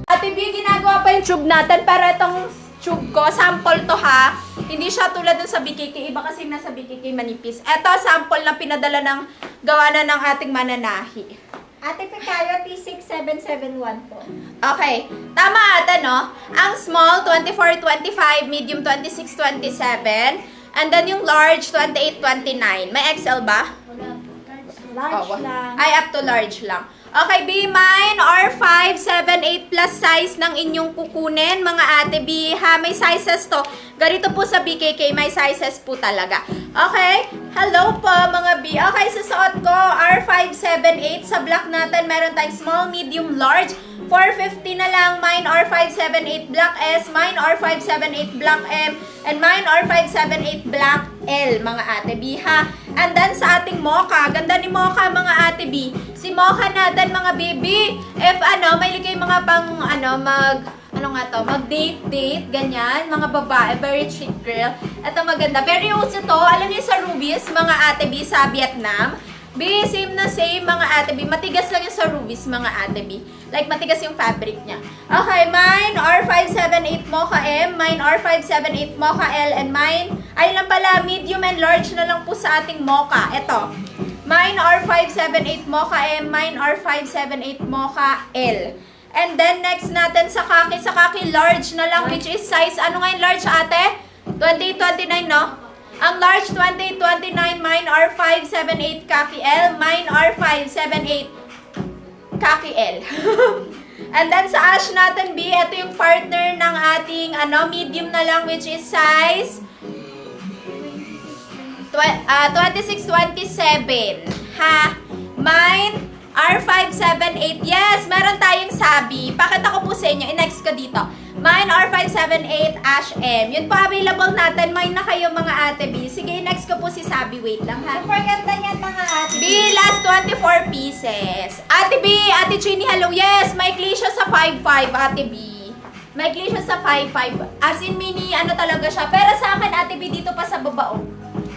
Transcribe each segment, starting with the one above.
Ate B, ginagawa pa yung tube natin, pero itong tube ko, sample to ha. Hindi siya tulad dun sa BKK, iba kasi nasa BKK manipis. Ito, sample na pinadala ng gawa na ng ating mananahi. Ate Picayo, P6771 po. Okay, tama ata no? Ang small, 24-25, medium 26-27, and then yung large, 28-29. May XL ba? Wala po. Large lang. Ay, up to large lang. Okay, B, mine or 5, 7, 8 plus size ng inyong kukunin, mga ate B, ha? May sizes to. Ganito po sa BKK, may sizes po talaga. Okay? Hello po, mga B. Okay, susuot ko, R5, 7, 8. Sa black natin, meron tayong small, medium, large. 450 na lang, mine R5, 7, 8 black S, mine R5, 7, 8 black M, and mine R5, 7, 8 black L, mga ate B, ha? And then sa ating mocha, ganda ni mocha, mga ate B. Si mocha natin, mga baby, if may ligay mga pang, mag-date, ganyan, mga babae, very chic girl. Ito maganda, very uso to, alam niyo sa rubies, mga ate B, sa Vietnam. B, same na same, mga ate B. Matigas lang yung sa rubies, mga ate B. Like, matigas yung fabric niya. Okay, mine, R578 Mocha M, mine, R578 Mocha L, and mine, ay lang pala, medium and large na lang po sa ating Mocha. Ito, mine, R578 Mocha M, mine, R578 Mocha L. And then, next natin sa kaki large na lang, which is size, ano nga yung large, ate? 28-29, no? Ang large 28-29, mine R578 Kaki L, mine R578 Kaki L. And then sa ash natin B, ito yung partner ng ating medium na lang, which is size 26-27. Ha? Mine R578. Yes, meron tayong sabi. Pakita ko po sa inyo. I-next ko dito. Mine R578 Ash M. Yun po available natin. Mine na kayo, mga ate B. Sige, i-next ko po si sabi. Wait lang ha. Super ganda niyan, mga ate B, last 24 pieces. Ate B, Ate Chini, hello. Yes, maikli siya sa 5'5", Ate B. Maikli siya sa 5'5". As in, mini, talaga siya. Pero sa akin, Ate B, dito pa sa babao.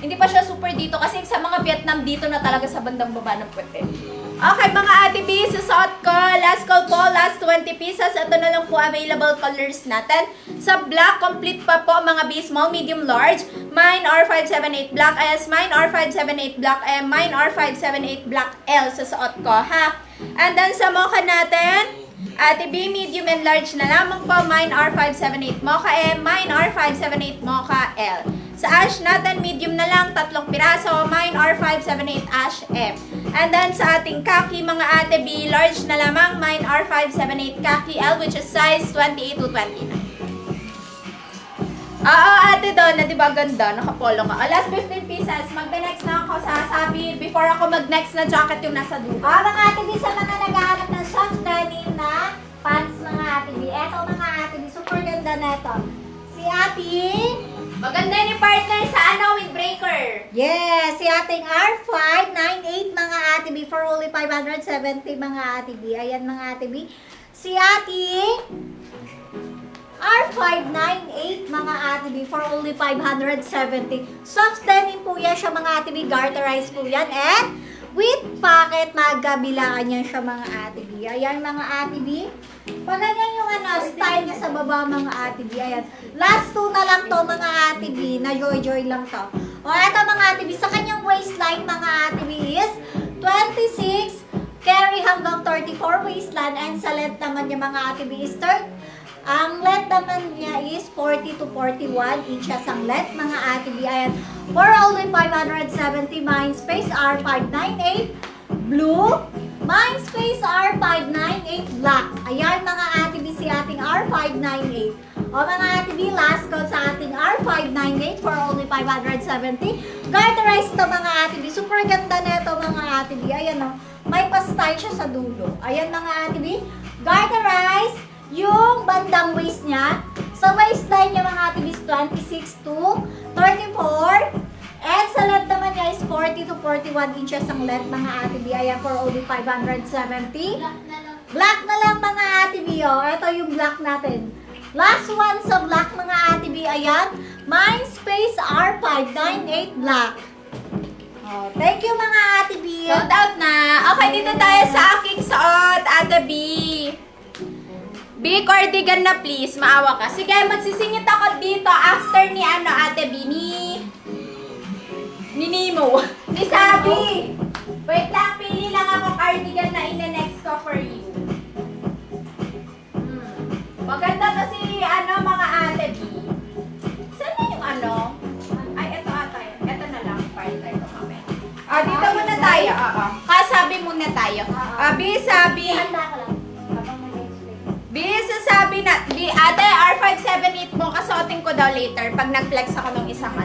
Hindi pa siya super dito kasi sa mga Vietnam dito na talaga sa bandang baba ng puwete. Okay, mga ate B, susuot ko. Last call po, last 20 pieces. Ito na lang po available colors natin. Sa black, complete pa po mga B, small, medium, large. Mine R578 black S, mine R578 black M, mine R578 black L. Susuot ko, ha? And then sa mocha natin, ate B, medium and large na lamang po. Mine R578 mocha M, mine R578 mocha L. Sa ash natin, medium na lang, 3 piraso. Mine R578 Ash M. And then sa ating kaki, mga ate B, large na lamang. Mine R578 Kaki L, which is size 28 to 29. Oo, ate Donna, di ba ganda? Nakapolo ka. Last 15 pieces. Magbe-next na ako sa sabi. Before ako mag-next na jacket yung nasa dulo. Mga ate B, sa mga naghahanap ng soft denim na pants, mga ate B. Eto, mga ate B, super ganda na ito. Si ate... Maganda ni partner sa windbreaker. Yes, si ating R598, mga ate B, for only 570, mga ate B. Ayan, mga ate B. Si ate R598, mga ate B, for only 570. Soft denim po yan siya, mga ate B. Garterized po yan. And with pocket, magkabilaan yan siya, mga ate B. Ayan, mga ate B. Pag ganyan yung style niya sa baba, mga ate B. Ayan. Last 2 na lang to, mga ate B. Na joy-joy lang to. O, eto, mga ate B. Sa kanyang waistline, mga ate B, is 26, carry hanggang 34 waistline. And sa length naman niya, mga ate B, is 30. Ang length naman niya is 40 to 41 inches ang length, mga ate B. Ayan. For only 570, mine space R598 blue. Mine space R598 black. Ayan, mga ate B, si ating R598. O, mga ate B, last call sa ating R598 for only 570. Garterized to, mga ate B. Super ganda na ito, mga ate B. Ayan, o. May pa-style siya sa dulo. Ayan, mga ate B. Garterized yung bandang waist niya. Sa waistline niya, mga ate B, is 26 to 34. And sa length naman niya is 40 to 41 inches ang length, mga ate B. Ayan, for only 570. Black na lang, mga ate B. O, ito yung black natin. Last one sa black, mga ate B. Ayan. Mine space R598 black. Oh, thank you mga Ate B. Sold out na. Okay, dito tayo sa aking suot, Ate B. B, cardigan na please. Maawa ka. Sige, magsisingit ako dito after ni Ate B, ni Nemo. Ni Sabi. Wait lang, pili lang ako cardigan na ine-next ko for you. Maganda kasi, mga Ate B. Saan na yung Ay, eto ata yun. Eto na lang. Partner ko kami. Dito muna tayo. Kasabi muna tayo. B, sabi. Handa ko lang. Habang mag-explain. B, sasabi na. B, ate, R578 mo. Kasuotin ko daw later pag nag-flex ako ng isang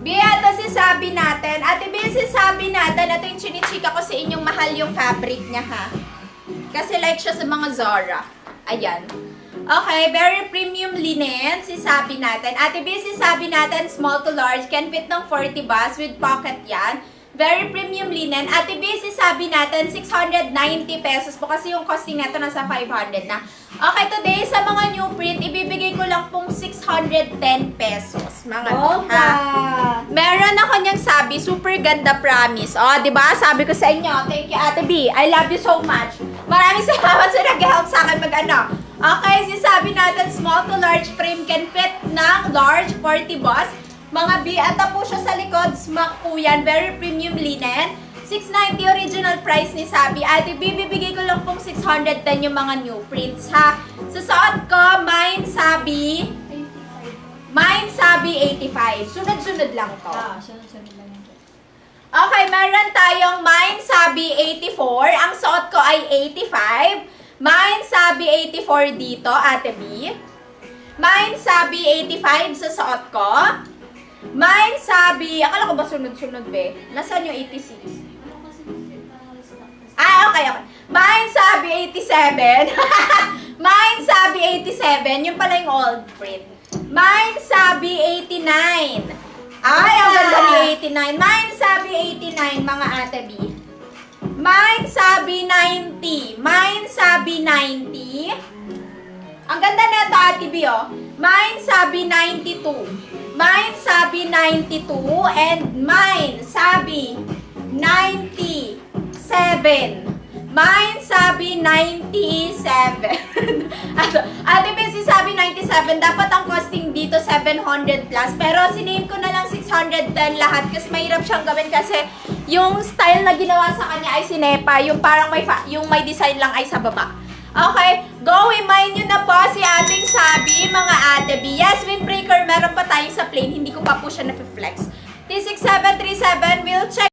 B, ito sasabi natin. Ate B, sasabi natin. Ito yung chinichika ko sa inyong mahal yung fabric niya, ha? Kasi like siya sa mga Zara. Ayan. Okay, very premium linen, sisabi natin. Ate B, sisabi natin, small to large, can fit ng 40 bus with pocket yan. Very premium linen. Ate B, sisabi natin, 690 pesos po kasi yung costing neto nasa 500 na. Okay, today sa mga new print, ibibigay ko lang pong 610 pesos. Mga ha. Meron ako niyang sabi, super ganda promise. O, di ba? Sabi ko sa inyo, thank you Ate B. I love you so much. Maraming salamat sa nag-help sa akin Okay, sinasabi natin small to large frame can fit ng large 40 boss. Mga B, ata po siya sa likod. Smack po yan. Very premium linen. 690 original price ni Sabi. Ate B, bibigay ko lang pong 610 yung mga new prints, ha? Sa suot ko, mine Sabi 85. Sunod-sunod lang to. Sunod-sunod lang ito. Okay, meron tayong mine Sabi 84. Ang suot ko ay 85. Mine Sabi 84 dito, Ate B. Mine Sabi 85 sa suot ko. Mine Sabi, akala ko ba sunod-sunod, be? Nasaan yung 86? Okay. Mine Sabi 87. Mine Sabi 87. Yung pala yung old print. Mine Sabi 89. Ay, ang ganda ni 89. Mine Sabi 89, mga Ate B. Mine Sabi 90. Mine Sabi 90. Ang ganda nito, Ate B, oh. Mine Sabi 92. Mine Sabi 92 and mine Sabi 97. Mine Sabi 97. Ate B, Sabi 97, dapat ang costing dito 700 plus. Pero siname ko na lang 610 lahat kasi mahirap siyang gawin kasi yung style na ginawa sa kanya ay sinepa. Yung parang yung may design lang ay sa baba. Okay, go remind nyo na po si ating Sabi, mga Ate B. Yes, windbreaker, meron pa tayo sa plain. Hindi ko pa po siya na-flex. T6737, we'll check.